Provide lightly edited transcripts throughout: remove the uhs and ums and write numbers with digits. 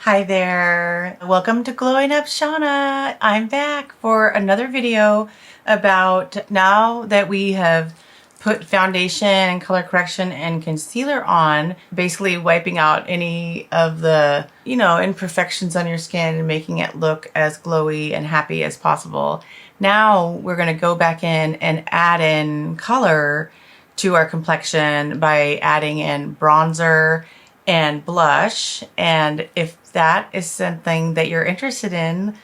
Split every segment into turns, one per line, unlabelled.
Hi there, welcome to Glowing Up Shauna. I'm back for another video about now that we have put foundation and color correction and concealer on, basically wiping out any of the, imperfections on your skin and making it look as glowy and happy as possible. Now we're gonna go back in and add in color to our complexion by adding in bronzer and blush. And if that is something that you're interested in,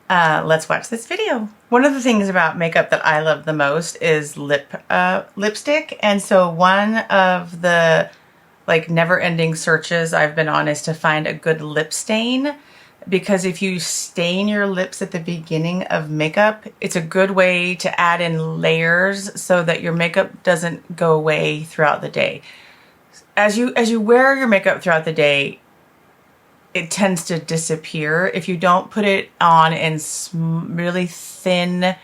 let's watch this video. One of the things about makeup that I love the most is lipstick. And so one of the never-ending searches I've been on is to find a good lip stain, because if you stain your lips at the beginning of makeup, it's a good way to add in layers so that your makeup doesn't go away throughout the day. As you wear your makeup throughout the day, it tends to disappear if you don't put it on in really thin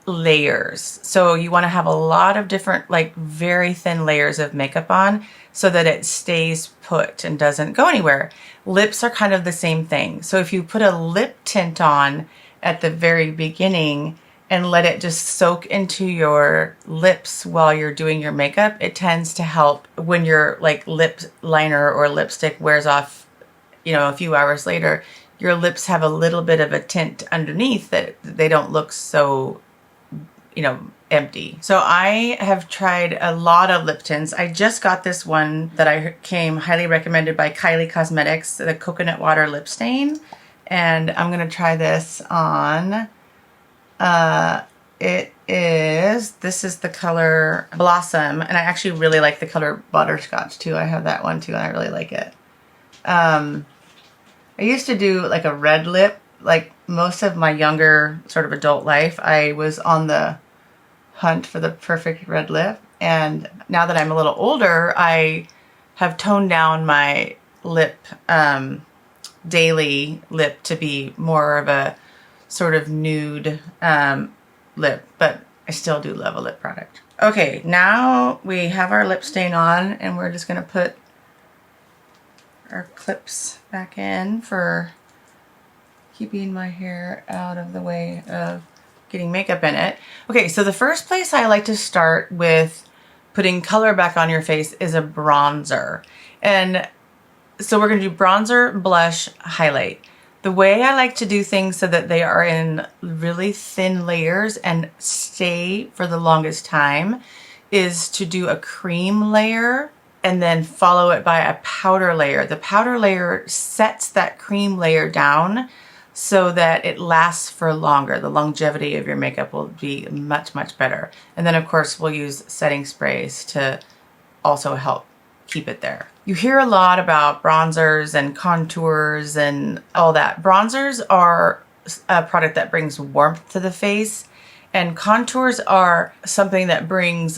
layers. So you want to have a lot of different, very thin layers of makeup on so that it stays put and doesn't go anywhere. Lips are kind of the same thing. So if you put a lip tint on at the very beginning and let it just soak into your lips while you're doing your makeup, it tends to help when your lip liner or lipstick wears off, a few hours later. Your lips have a little bit of a tint underneath that they don't look so, empty. So I have tried a lot of lip tints. I just got this one that came highly recommended by Kylie Cosmetics, the coconut water lip stain. And I'm gonna try this on. This is the color Blossom, and I actually really like the color Butterscotch too. I have that one too, and I really like it. I used to do a red lip, most of my younger sort of adult life. I was on the hunt for the perfect red lip, and now that I'm a little older, I have toned down my lip, daily lip to be more of a sort of nude lip, but I still do love a lip product. Okay, now we have our lip stain on, and we're just gonna put our clips back in for keeping my hair out of the way of getting makeup in it. Okay, so the first place I like to start with putting color back on your face is a bronzer. And so we're gonna do bronzer, blush, highlight. The way I like to do things so that they are in really thin layers and stay for the longest time is to do a cream layer and then follow it by a powder layer. The powder layer sets that cream layer down so that it lasts for longer. The longevity of your makeup will be much, much better. And then of course we'll use setting sprays to also help keep it there. You hear a lot about bronzers and contours and all that. Bronzers are a product that brings warmth to the face, and contours are something that brings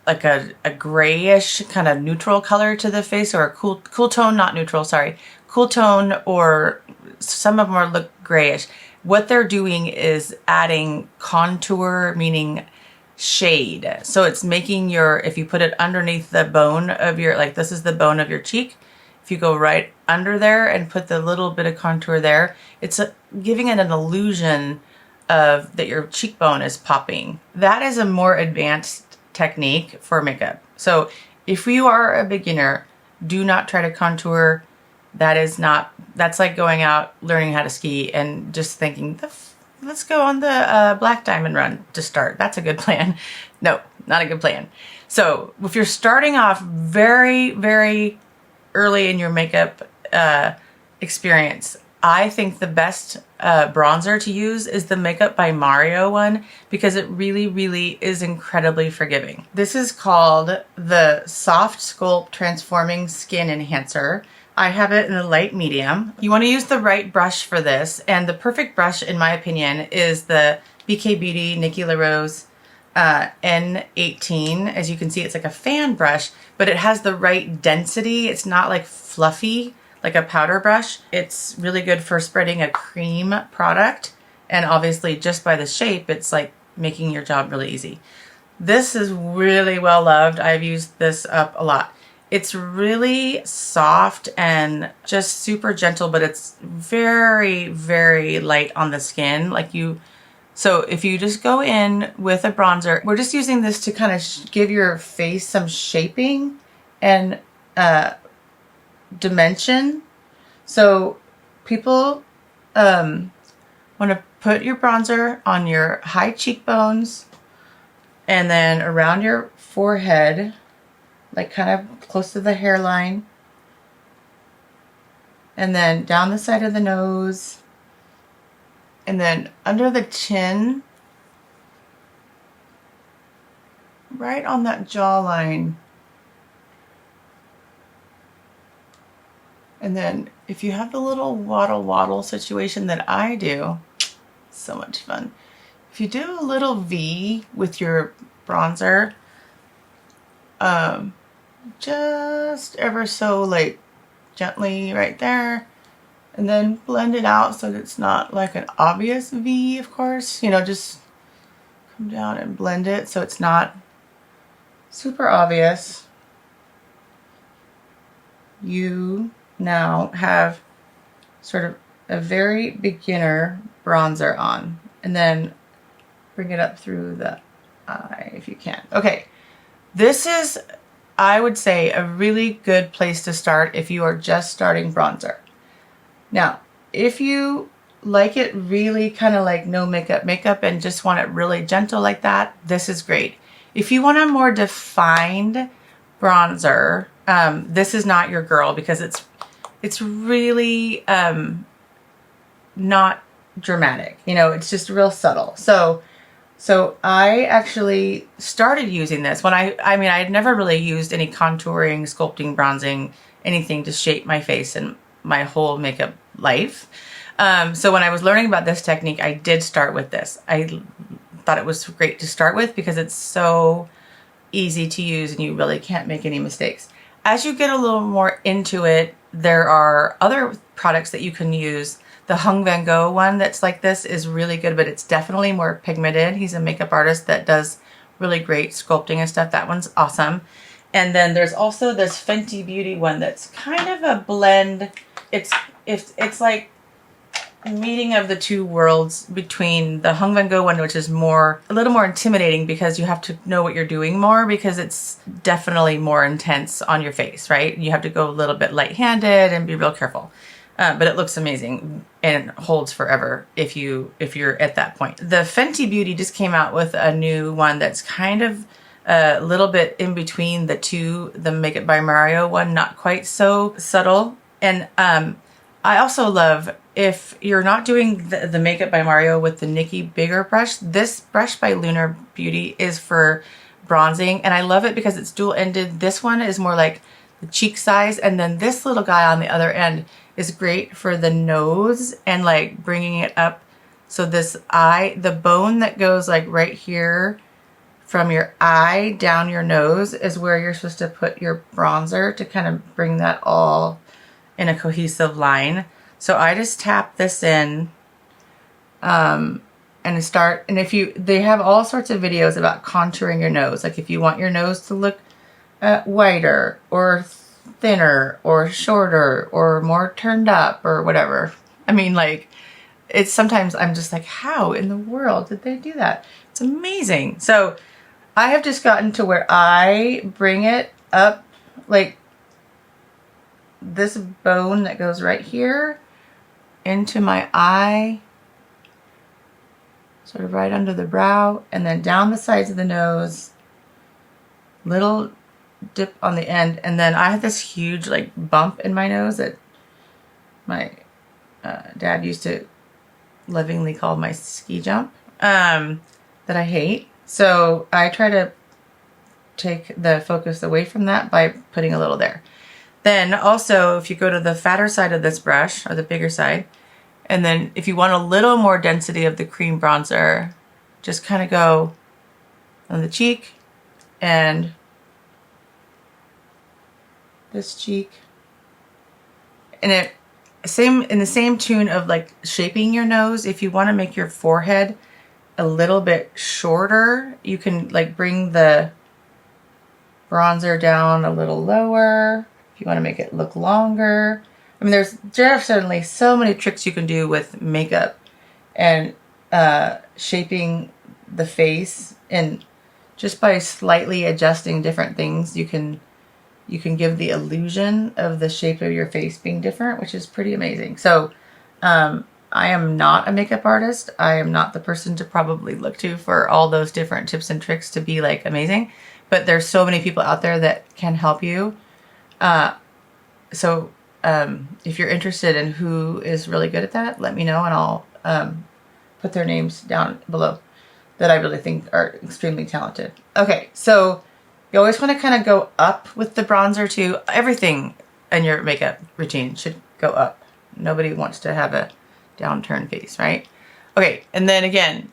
a grayish kind of neutral color to the face, or a cool tone, not neutral, sorry. Cool tone, or some of them look grayish. What they're doing is adding contour, meaning shade. So it's making if you put it underneath the bone of your, this is the bone of your cheek. If you go right under there and put the little bit of contour there, it's giving it an illusion of that your cheekbone is popping. That is a more advanced technique for makeup. So if you are a beginner, do not try to contour. That's like going out learning how to ski and just thinking, let's go on the black diamond run to start. That's a good plan. No, not a good plan. So if you're starting off very, very early in your makeup experience, I think the best bronzer to use is the Makeup by Mario one, because it really, really is incredibly forgiving. This is called the Softsculpt Transforming Skin Enhancer. I have it in a light medium. You want to use the right brush for this, and the perfect brush, in my opinion, is the BkBeauty Nikki LaRose N18. As you can see, it's like a fan brush, but it has the right density. It's not fluffy like a powder brush. It's really good for spreading a cream product, and obviously just by the shape, it's making your job really easy. This is really well loved. I've used this up a lot. It's really soft and just super gentle, but it's very, very light on the skin. Like so if you just go in with a bronzer, we're just using this to kind of give your face some shaping and dimension. So people want to put your bronzer on your high cheekbones and then around your forehead, like kind of close to the hairline, and then down the side of the nose, and then under the chin, right on that jawline. And then if you have the little waddle situation that I do, so much fun. If you do a little V with your bronzer, just ever so like gently right there, and then blend it out so that it's not like an obvious V, of course. You know, just come down and blend it so it's not super obvious. You now have sort of a very beginner bronzer on, and then bring it up through the eye if you can. Okay, this is, I would say, a really good place to start if you are just starting bronzer. Now, if you like it really kind of like no makeup and just want it really gentle like that, this is great. If you want a more defined bronzer, this is not your girl, because it's really not dramatic. You know, it's just real subtle. So I actually started using this when I mean, I had never really used any contouring, sculpting, bronzing, anything to shape my face in my whole makeup life. So when I was learning about this technique, I did start with this. I thought it was great to start with because it's so easy to use and you really can't make any mistakes. As you get a little more into it, there are other products that you can use. The Hung Van Gogh one that's like this is really good, but it's definitely more pigmented. He's a makeup artist that does really great sculpting and stuff. That one's awesome. And then there's also this Fenty Beauty one that's kind of a blend. It's like a meeting of the two worlds between the Hung Van Gogh one, which is a little more intimidating because you have to know what you're doing more, because it's definitely more intense on your face, right? You have to go a little bit light-handed and be real careful. But it looks amazing and holds forever if you're at that point. The Fenty Beauty just came out with a new one that's kind of a little bit in between the two. The Make It by Mario one, not quite so subtle. And I also love, if you're not doing the Make It by Mario with the Nikki bigger brush, this brush by Lunar Beauty is for bronzing. And I love it because it's dual-ended. This one is more like the cheek size, and then this little guy on the other end is great for the nose and like bringing it up. So this eye, the bone that goes like right here from your eye down your nose is where you're supposed to put your bronzer to kind of bring that all in a cohesive line. So I just tap this in and start. And they have all sorts of videos about contouring your nose. Like if you want your nose to look whiter or thinner or shorter or more turned up or whatever. I mean, like, it's sometimes I'm just like, how in the world did they do that? It's amazing. So I have just gotten to where I bring it up like this bone that goes right here into my eye, sort of right under the brow, and then down the sides of the nose, little dip on the end. And then I have this huge like bump in my nose that my dad used to lovingly call my ski jump, that I hate. So I try to take the focus away from that by putting a little there. Then also, if you go to the fatter side of this brush, or the bigger side, and then if you want a little more density of the cream bronzer, just kind of go on the cheek and this cheek, and in the same tune of like shaping your nose. If you want to make your forehead a little bit shorter, you can like bring the bronzer down a little lower if you want to make it look longer. I mean, there's certainly so many tricks you can do with makeup and shaping the face, and just by slightly adjusting different things, you can give the illusion of the shape of your face being different, which is pretty amazing. So I am not a makeup artist. I am not the person to probably look to for all those different tips and tricks to be like amazing, but there's so many people out there that can help you. So if you're interested in who is really good at that, let me know, and I'll put their names down below that I really think are extremely talented. Okay, so you always want to kind of go up with the bronzer too. Everything in your makeup routine should go up. Nobody wants to have a downturned face, right? Okay, and then again,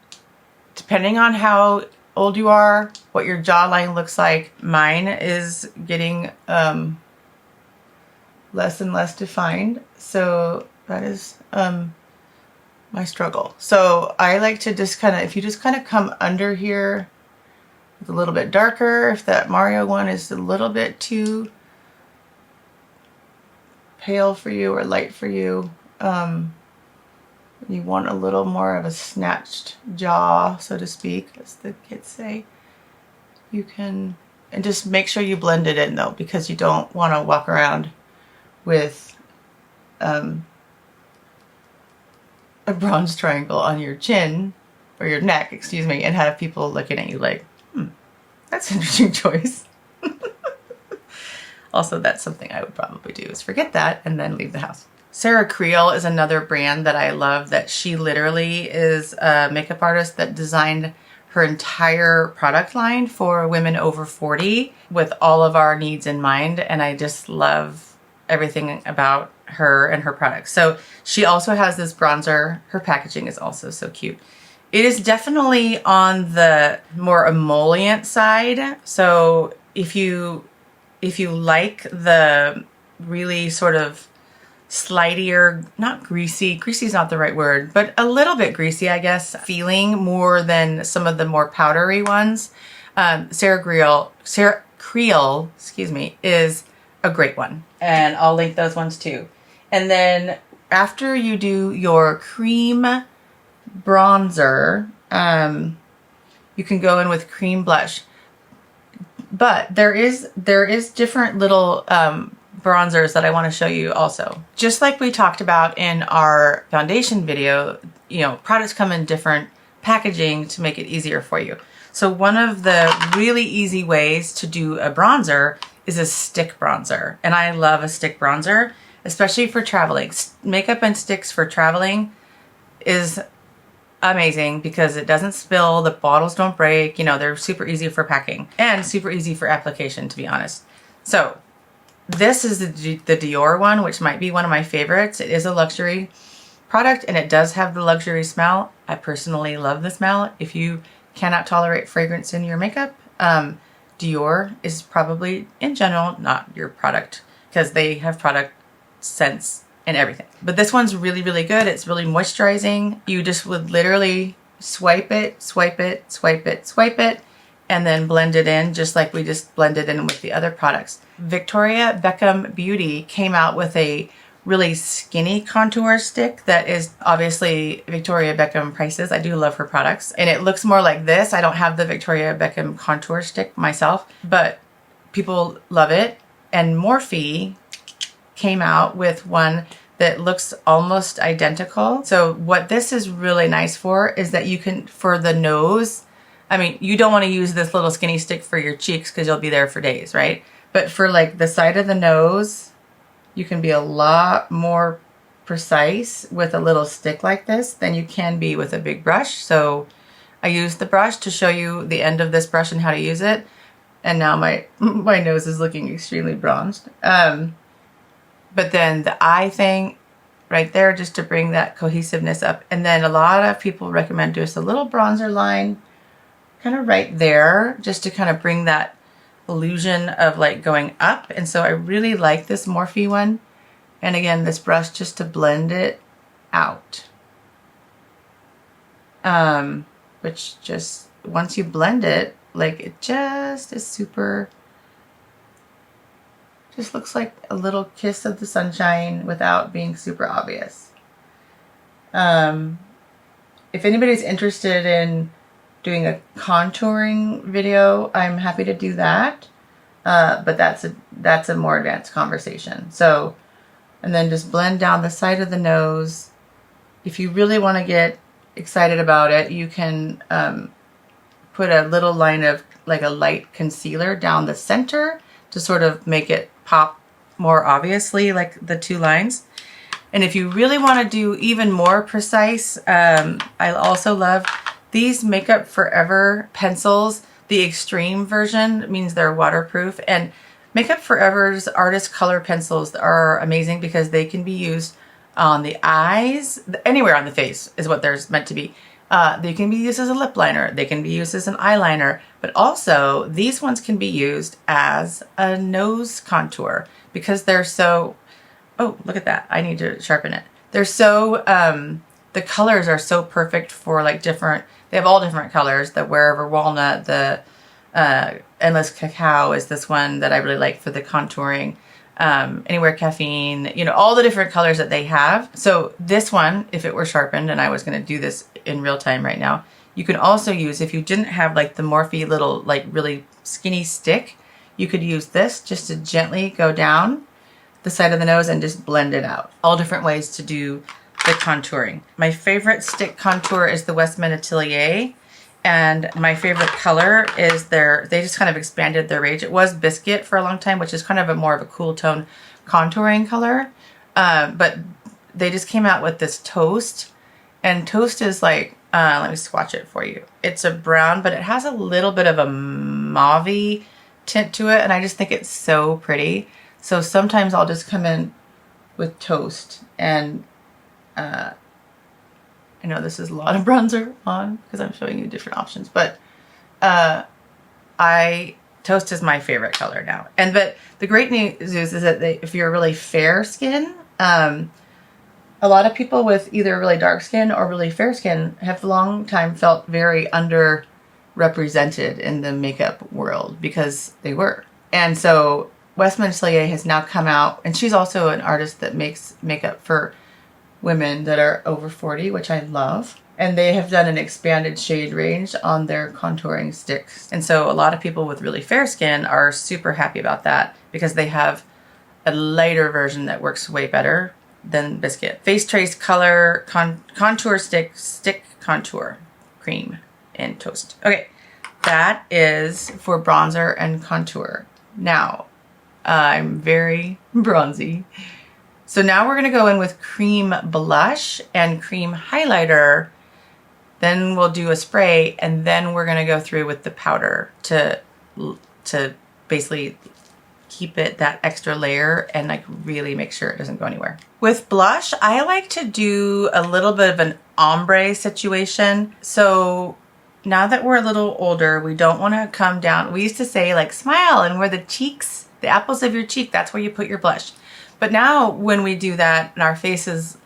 depending on how old you are, what your jawline looks like, mine is getting less and less defined. So that is my struggle. So I like to just kind of, if you just kind of come under here with a little bit darker, if that Mario one is a little bit too pale for you or light for you, you want a little more of a snatched jaw, so to speak, as the kids say, you can, and just make sure you blend it in though, because you don't want to walk around with a bronze triangle on your chin, or your neck, excuse me, and have people looking at you like, that's an interesting choice. Also, that's something I would probably do, is forget that and then leave the house. Creal is another brand that I love, that she literally is a makeup artist that designed her entire product line for women over 40 with all of our needs in mind, and I just love everything about her and her products. So she also has this bronzer. Her packaging is also so cute. It is definitely on the more emollient side. So if you like the really sort of slideier, not greasy is not the right word, but a little bit greasy, I guess, feeling more than some of the more powdery ones, Creal, excuse me, is a great one. And I'll link those ones too. And then after you do your cream bronzer, you can go in with cream blush. But there is different little bronzers that I want to show you also. Just like we talked about in our foundation video, you know, products come in different packaging to make it easier for you. So one of the really easy ways to do a bronzer is a stick bronzer. And I love a stick bronzer, especially for traveling. Makeup and sticks for traveling is amazing because it doesn't spill, the bottles don't break, you know, they're super easy for packing and super easy for application, to be honest. So this is the Dior one, which might be one of my favorites. It is a luxury product and it does have the luxury smell. I personally love the smell. If you cannot tolerate fragrance in your makeup, Dior is probably, in general, not your product, because they have product scents and everything. But this one's really, really good. It's really moisturizing. You just would literally swipe it, swipe it, swipe it, swipe it, and then blend it in just like we just blended in with the other products. Victoria Beckham Beauty came out with a really skinny contour stick that is obviously Victoria Beckham prices. I do love her products. And it looks more like this. I don't have the Victoria Beckham contour stick myself, but people love it. And Morphe came out with one that looks almost identical. So what this is really nice for is that you can, for the nose, I mean, you don't want to use this little skinny stick for your cheeks because you'll be there for days, right? But for like the side of the nose, you can be a lot more precise with a little stick like this than you can be with a big brush. So I used the brush to show you the end of this brush and how to use it. And now my nose is looking extremely bronzed. But then the eye thing right there, just to bring that cohesiveness up. And then a lot of people recommend just a little bronzer line kind of right there, just to kind of bring that illusion of like going up. And so I really like this Morphe one. And again, this brush just to blend it out. Which just, once you blend it, like it just is super Just looks like a little kiss of the sunshine without being super obvious. If anybody's interested in doing a contouring video, I'm happy to do that. But that's a more advanced conversation. So, and then just blend down the side of the nose. If you really want to get excited about it, you can put a little line of like a light concealer down the center to sort of make it pop more obviously, like the two lines. And if you really want to do even more precise, I also love these Makeup Forever pencils. The extreme version means they're waterproof, and Makeup Forever's artist color pencils are amazing because they can be used on the eyes, anywhere on the face is what they're meant to be. They can be used as a lip liner, they can be used as an eyeliner, but also these ones can be used as a nose contour because they're so, oh, look at that, I need to sharpen it. They're so, the colors are so perfect for like different, they have all different colors. The Wherever Walnut, the Endless Cacao is this one that I really like for the contouring. Anywhere Caffeine, you know, all the different colors that they have. So this one, if it were sharpened, and I was going to do this in real time right now, you can also use, if you didn't have like the Morphe little like really skinny stick, you could use this just to gently go down the side of the nose and just blend it out. All different ways to do the contouring. My favorite stick contour is the Westman Atelier, and my favorite color is they just kind of expanded their range. It was Biscuit for a long time, which is kind of a more of a cool tone contouring color, but they just came out with this Toast, and Toast is like, let me swatch it for you. It's a brown, but it has a little bit of a mauve tint to it, and I just think it's so pretty. So sometimes I'll just come in with Toast, and I know this is a lot of bronzer on because I'm showing you different options, but Toast is my favorite color now. And but the great news is that if you're really fair skin, a lot of people with either really dark skin or really fair skin have a long time felt very underrepresented in the makeup world because they were. And so Westman Atelier has now come out, and she's also an artist that makes makeup for women that are over 40, which I love. And they have done an expanded shade range on their contouring sticks. And so a lot of people with really fair skin are super happy about that because they have a lighter version that works way better than Biscuit. Face Trace Color Contour Stick Contour Cream in Toast. Okay, that is for bronzer and contour. Now, I'm very bronzy. So now we're going to go in with cream blush and cream highlighter. Then we'll do a spray, and then we're going to go through with the powder to basically keep it that extra layer and like really make sure it doesn't go anywhere. With blush, I like to do a little bit of an ombre situation. So now that we're a little older, we don't want to come down. We used to say like smile, and where the cheeks, the apples of your cheek, that's where you put your blush. But now when we do that and our face has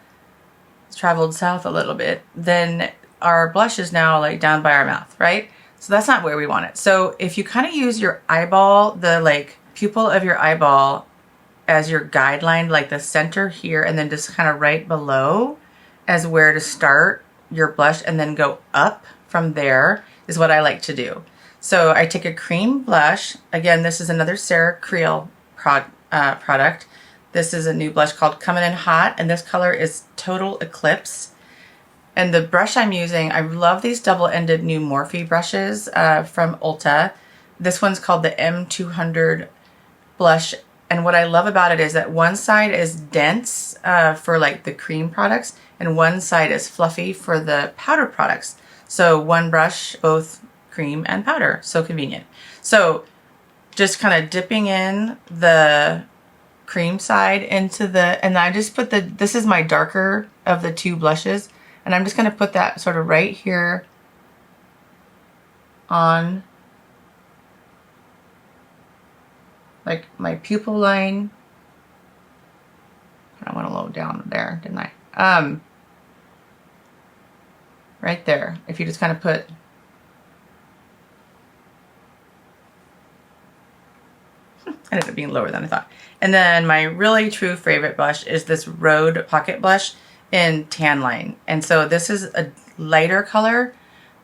traveled south a little bit, then our blush is now like down by our mouth, right? So that's not where we want it. So if you kind of use your eyeball, the like pupil of your eyeball as your guideline, like the center here, and then just kind of right below as where to start your blush, and then go up from there is what I like to do. So I take a cream blush. Again, this is another Sarah Creal product. This is a new blush called Comin' in Hot, and this color is Total Eclipse. And the brush I'm using, I love these double-ended new Morphe brushes from Ulta. This one's called the M200 blush, and what I love about it is that one side is dense for like the cream products, and one side is fluffy for the powder products. So one brush, both cream and powder, so convenient. So just kind of dipping in the cream side into the, and I just put this is my darker of the two blushes, and I'm just going to put that sort of right here on like my pupil line. I went a little down there, didn't I? Right there. If you just kind of put ended up being lower than I thought. And then my really true favorite blush is this Rhode Pocket Blush in Tan Line. And so this is a lighter color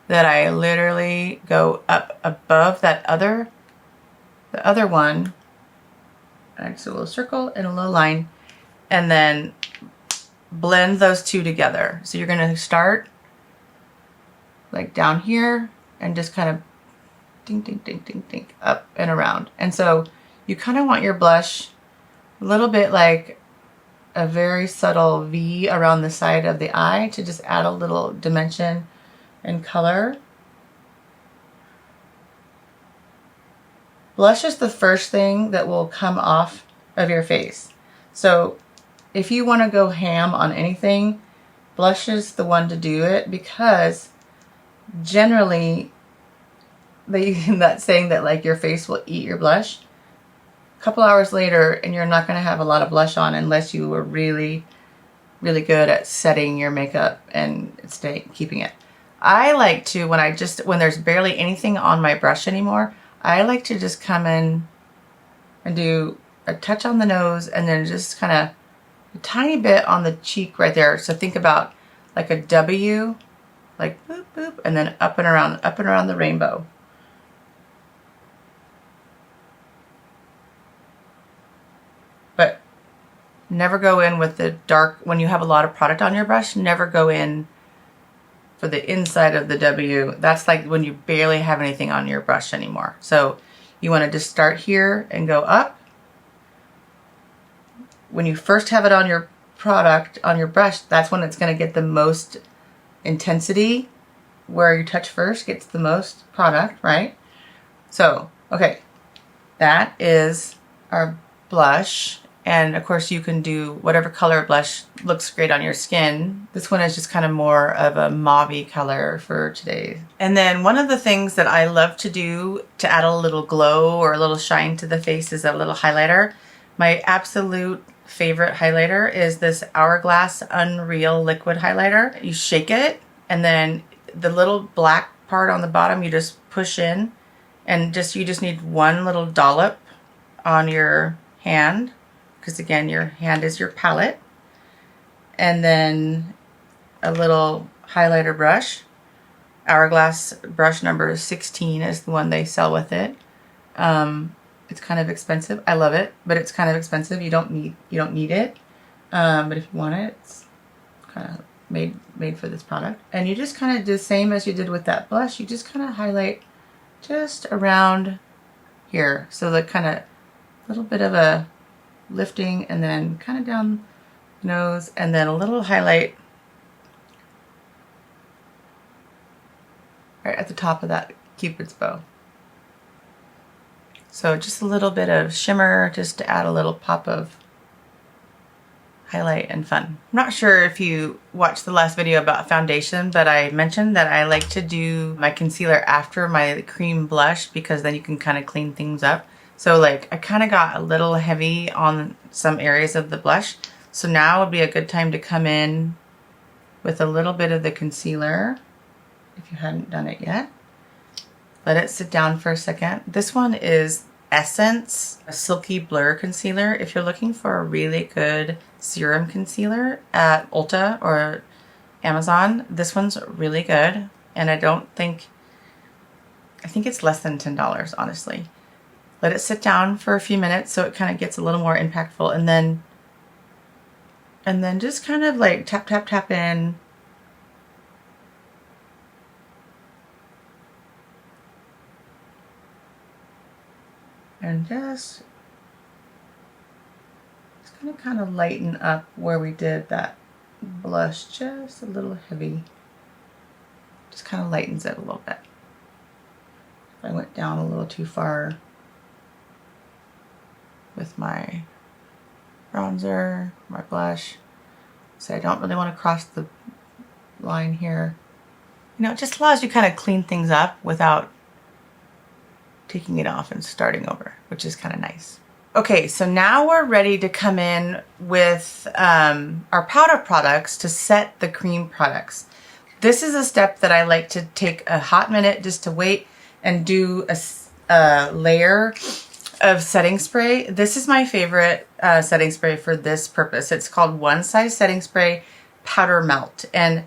that I literally go up above that the other one. I just do a little circle and a little line, and then blend those two together. So you're gonna start like down here and just kind of ding, ding, ding, ding, ding, up and around. And so you kind of want your blush a little bit like a very subtle V around the side of the eye to just add a little dimension and color. Blush is the first thing that will come off of your face. So if you want to go ham on anything, blush is the one to do it, because generally that saying that like your face will eat your blush, a couple hours later and you're not going to have a lot of blush on unless you were really, really good at setting your makeup and keeping it. I like to, when there's barely anything on my brush anymore, I like to just come in and do a touch on the nose and then just kind of a tiny bit on the cheek right there. So think about like a W, like boop, boop, and then up and around the rainbow. But never go in with the dark, when you have a lot of product on your brush, never go in for the inside of the W. That's like when you barely have anything on your brush anymore. So you want to just start here and go up. When you first have it on your product, on your brush, that's when it's going to get the most intensity. Where you touch first gets the most product, right? So, okay, that is our blush. And of course you can do whatever color blush looks great on your skin. This one is just kind of more of a mauve-y color for today. And then one of the things that I love to do to add a little glow or a little shine to the face is a little highlighter. My absolute favorite highlighter is this Hourglass Unreal Liquid Highlighter. You shake it, and then the little black part on the bottom you just push in, and you just need one little dollop on your hand, because again your hand is your palette, and then a little highlighter brush. Hourglass brush number 16 is the one they sell with it. It's kind of expensive. I love it, but it's kind of expensive. You don't need it. But if you want it, it's kind of made for this product. And you just kind of do the same as you did with that blush. You just kind of highlight just around here. So the kind of a little bit of a lifting, and then kind of down the nose, and then a little highlight right at the top of that Cupid's bow. So just a little bit of shimmer just to add a little pop of highlight and fun. I'm not sure if you watched the last video about foundation, but I mentioned that I like to do my concealer after my cream blush, because then you can kind of clean things up. So like I kind of got a little heavy on some areas of the blush. So now would be a good time to come in with a little bit of the concealer if you hadn't done it yet. Let it sit down for a second. This one is Essence Silky Blur Concealer. If you're looking for a really good serum concealer at Ulta or Amazon, this one's really good. And I think it's less than $10, honestly. Let it sit down for a few minutes so it kind of gets a little more impactful, and then just kind of like tap, tap, tap in. And just gonna kind of lighten up where we did that blush just a little heavy. Just kind of lightens it a little bit. If I went down a little too far with my bronzer, my blush, so I don't really want to cross the line here. You know, it just allows you kind of clean things up without taking it off and starting over, which is kind of nice. Okay, so now we're ready to come in with our powder products to set the cream products. This is a step that I like to take a hot minute just to wait and do a layer of setting spray. This is my favorite setting spray for this purpose. It's called One Size Setting Spray Powder Melt. And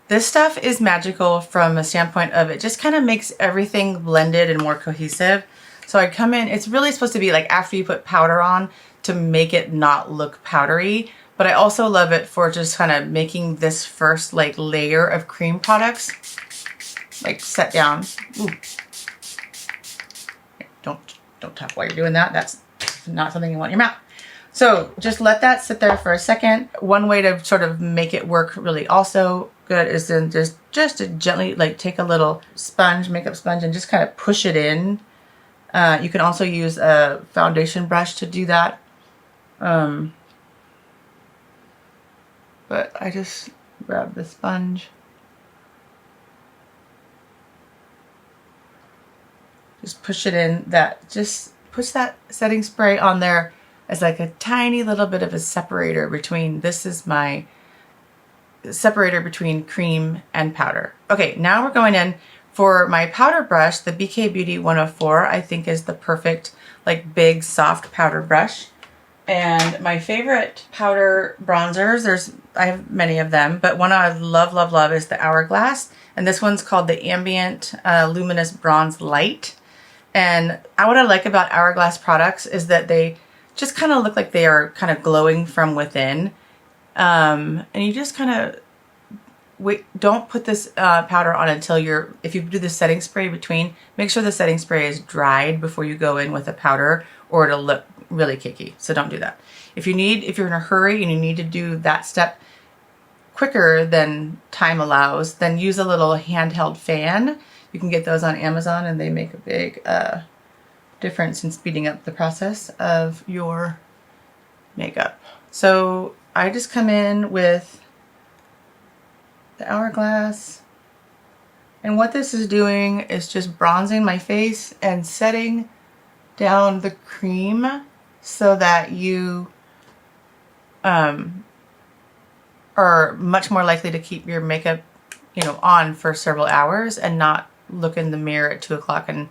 this stuff is magical from a standpoint of it just kind of makes everything blended and more cohesive. So I come in, it's really supposed to be like after you put powder on to make it not look powdery. But I also love it for just kind of making this first like layer of cream products like set down. Ooh. Don't talk while you're doing that. That's not something you want in your mouth. So just let that sit there for a second. One way to sort of make it work really also good is then just to gently like take a little sponge, makeup sponge, and just kind of push it in. You can also use a foundation brush to do that. But I just grab the sponge. Just push it in. Just push that setting spray on there as like a tiny little bit of a separator between, this is my separator between cream and powder. Okay, now we're going in for my powder brush. The BkBeauty 104 I think is the perfect like big soft powder brush. And my favorite powder bronzers, I have many of them, but one I love, love, love is the Hourglass. And this one's called the Ambient Luminous Bronze Light. And what I like about Hourglass products is that they just kind of look like they are kind of glowing from within. And you just kind of wait, don't put this powder on until if you do the setting spray between, make sure the setting spray is dried before you go in with a powder or it'll look really cakey. So don't do that. If you're in a hurry and you need to do that step quicker than time allows, then use a little handheld fan. You can get those on Amazon and they make a big difference in speeding up the process of your makeup. So I just come in with the Hourglass, and what this is doing is just bronzing my face and setting down the cream so that you are much more likely to keep your makeup, on for several hours and not look in the mirror at 2 o'clock and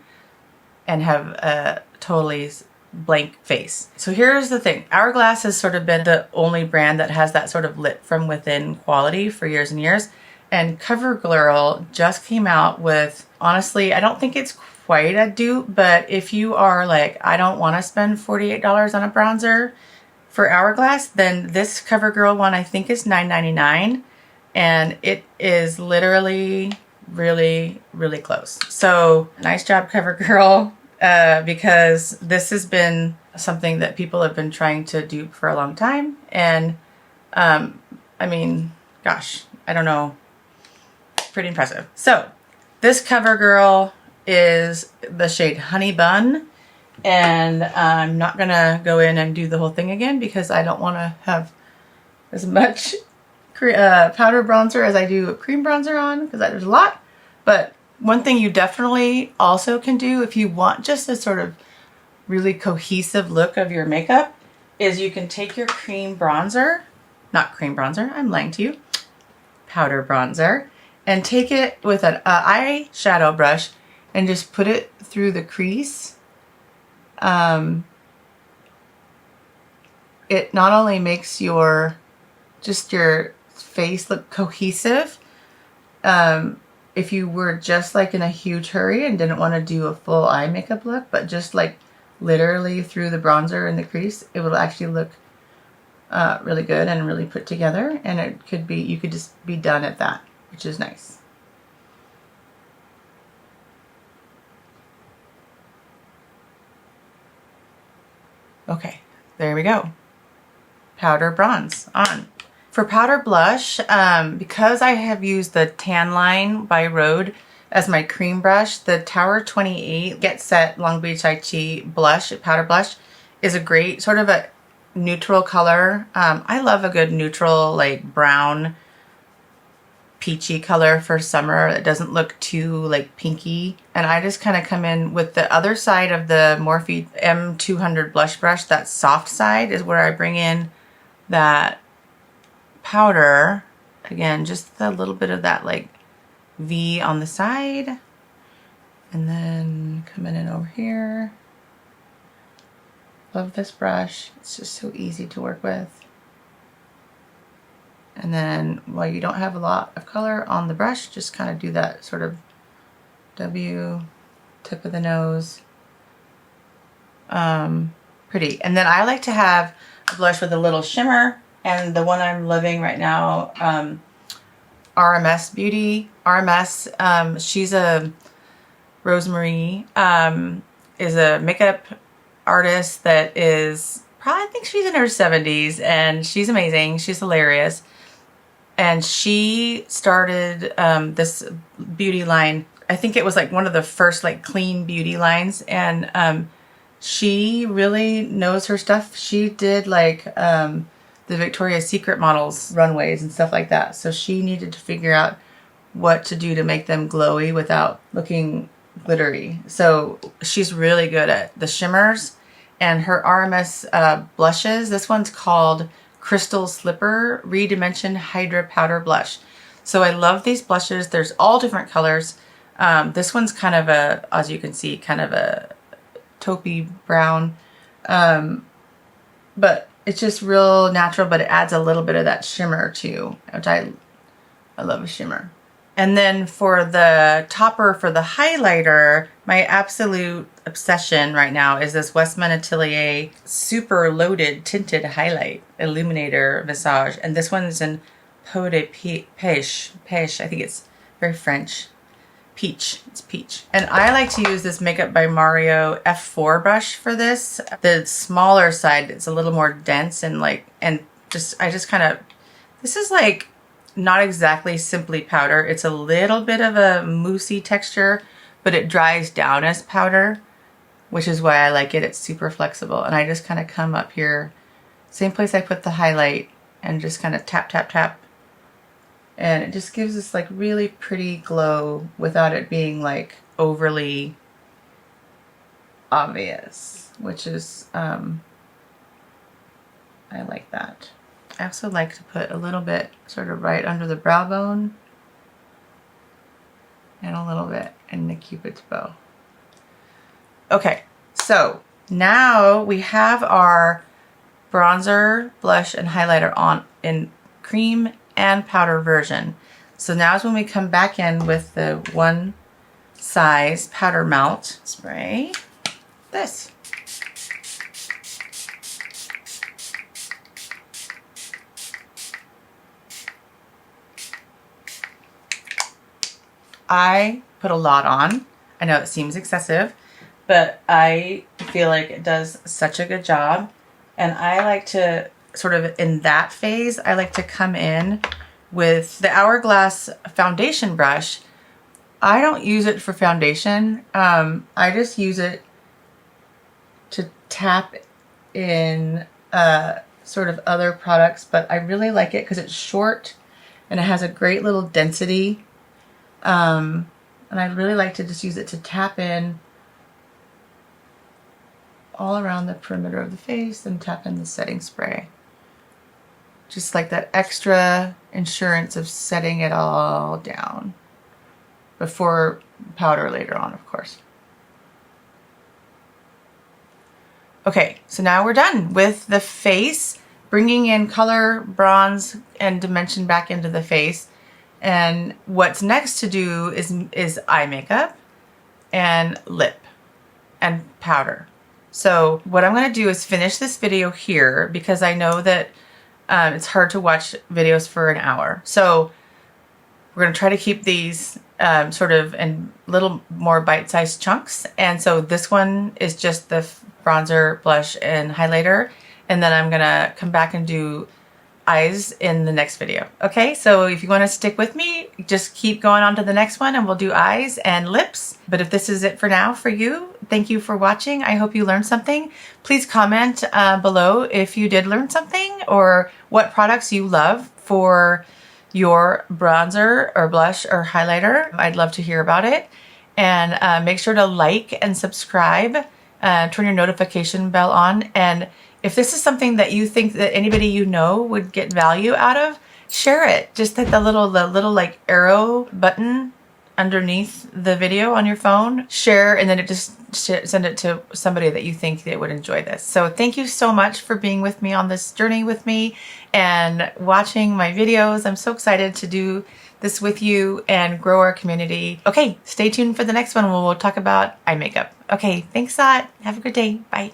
have a totally blank face. So here's the thing. Hourglass has sort of been the only brand that has that sort of lit from within quality for years and years. And CoverGirl just came out with, honestly, I don't think it's quite a dupe, but if you are like, I don't want to spend $48 on a bronzer for Hourglass, then this CoverGirl one I think is $9.99. And it is literally really, really close. So nice job, CoverGirl, because this has been something that people have been trying to dupe for a long time. And I mean, gosh, I don't know. Pretty impressive. So this CoverGirl is the shade Honey Bun. And I'm not going to go in and do the whole thing again because I don't want to have as much powder bronzer as I do a cream bronzer on, because there's a lot. But one thing you definitely also can do if you want just a sort of really cohesive look of your makeup is you can take your cream bronzer, not cream bronzer, I'm lying to you, powder bronzer, and take it with an eyeshadow brush and just put it through the crease. It not only makes your face look cohesive, if you were just like in a huge hurry and didn't want to do a full eye makeup look, but just like literally through the bronzer in the crease, it will actually look really good and really put together. And you could just be done at that, which is nice. Okay, there we go. Powder bronze on. For powder blush, because I have used the Tan Line by Rhode as my cream brush, the Tower 28 Get Set Long Beach Tea blush, powder blush, is a great sort of a neutral color. I love a good neutral, like brown, peachy color for summer that doesn't look too like pinky. And I just kind of come in with the other side of the Morphe M200 blush brush. That soft side is where I bring in that powder. Again, just a little bit of that like V on the side. And then coming in over here Love this brush. It's just so easy to work with. And then while you don't have a lot of color on the brush, just kind of do that sort of W, tip of the nose. Pretty. And then I like to have a blush with a little shimmer, and the one I'm loving right now, RMS Beauty. RMS, she's a Rosemary, is a makeup artist that is probably, I think she's in her 70s, and she's amazing. She's hilarious. And she started this beauty line. I think it was like one of the first like clean beauty lines, and she really knows her stuff. She did like the Victoria's Secret models runways and stuff like that. So she needed to figure out what to do to make them glowy without looking glittery. So she's really good at the shimmers, and her RMS blushes. This one's called Crystal Slipper Redimension Hydra Powder Blush. So I love these blushes. There's all different colors. This one's kind of a, as you can see, kind of a taupey brown. But it's just real natural, but it adds a little bit of that shimmer too, which I love a shimmer. And then for the topper for the highlighter, my absolute obsession right now is this Westman Atelier Super Loaded Tinted Highlight Illuminator Visage. And this one's in Peau de Pêche. I think it's very French. Peach. It's peach. And I like to use this Makeup by Mario F4 brush for this. The smaller side, it's a little more dense and like, and just, I just kind of, this is like not exactly simply powder. It's a little bit of a moussey texture, but it dries down as powder, which is why I like it. It's super flexible. And I just kind of come up here, same place I put the highlight, and just kind of tap, tap, tap. And it just gives this like really pretty glow without it being like overly obvious, which is, I like that. I also like to put a little bit sort of right under the brow bone and a little bit in the Cupid's bow. Okay, so now we have our bronzer, blush, and highlighter on in cream and powder version. So now is when we come back in with the one size powder melt spray. This. I put a lot on. I know it seems excessive, but I feel like it does such a good job. And I like to sort of in that phase, I like to come in with the Hourglass foundation brush. I don't use it for foundation. I just use it to tap in sort of other products, but I really like it because it's short and it has a great little density. And I'd really like to just use it to tap in all around the perimeter of the face and tap in the setting spray. Just like that extra insurance of setting it all down before powder later on, of course. Okay, so now we're done with the face, bringing in color, bronze, and dimension back into the face. And what's next to do is eye makeup and lip and powder. So what I'm going to do is finish this video here because I know that it's hard to watch videos for an hour. So we're going to try to keep these sort of in little more bite-sized chunks. And so this one is just the bronzer, blush, and highlighter. And then I'm going to come back and do eyes in the next video. Okay, so if you want to stick with me, just keep going on to the next one and we'll do eyes and lips. But if this is it for now for you, thank you for watching. I hope you learned something. Please comment below if you did learn something or what products you love for your bronzer or blush or highlighter. I'd love to hear about it. And make sure to like and subscribe, turn your notification bell on. And if this is something that you think that anybody you know would get value out of, share it. Just hit the little like arrow button underneath the video on your phone, share, and then it just send it to somebody that you think that would enjoy this. So thank you so much for being with me on this journey with me and watching my videos. I'm so excited to do this with you and grow our community. Okay, stay tuned for the next one where we'll talk about eye makeup. Okay, thanks a lot. Have a good day. Bye.